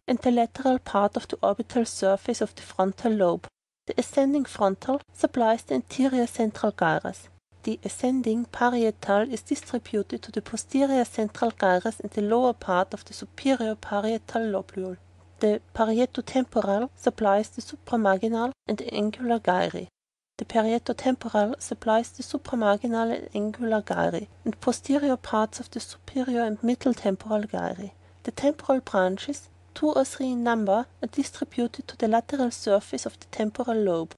and the lateral part of the orbital surface of the frontal lobe. The ascending frontal supplies the anterior central gyrus. The ascending parietal is distributed to the posterior central gyrus and the lower part of the superior parietal lobule. The parietotemporal supplies the supramarginal and angular gyri. The parietotemporal supplies the supramarginal and angular gyri, and posterior parts of the superior and middle temporal gyri. The temporal branches, 2 or 3 in number, are distributed to the lateral surface of the temporal lobe.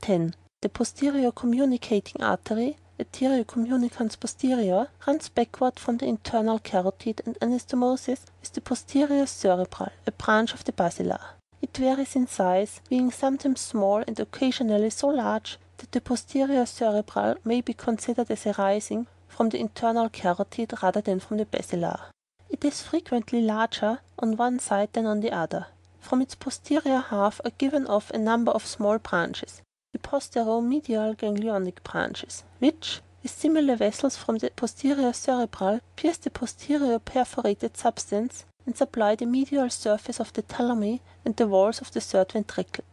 10. The posterior communicating artery, arteria communicans posterior, runs backward from the internal carotid and anastomosis with the posterior cerebral, a branch of the basilar. It varies in size, being sometimes small and occasionally so large that the posterior cerebral may be considered as arising from the internal carotid rather than from the basilar. It is frequently larger on one side than on the other. From its posterior half are given off a number of small branches, the posteromedial ganglionic branches, which, with similar vessels from the posterior cerebral, pierce the posterior perforated substance and supply the medial surface of the thalami and the walls of the third ventricle.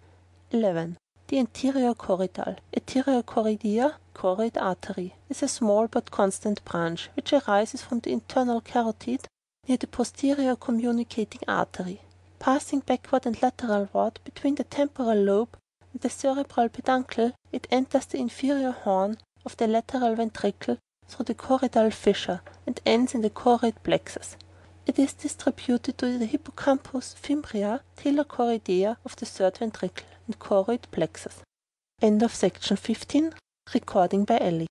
11. The anterior choroidal, arteria choroidea, choroid artery, is a small but constant branch, which arises from the internal carotid near the posterior communicating artery. Passing backward and lateralward between the temporal lobe and the cerebral peduncle, it enters the inferior horn of the lateral ventricle through the choroidal fissure and ends in the choroid plexus. It is distributed to the hippocampus, fimbria, talar choroidea of the third ventricle and choroid plexus. End of section 15. Recording by Ellie.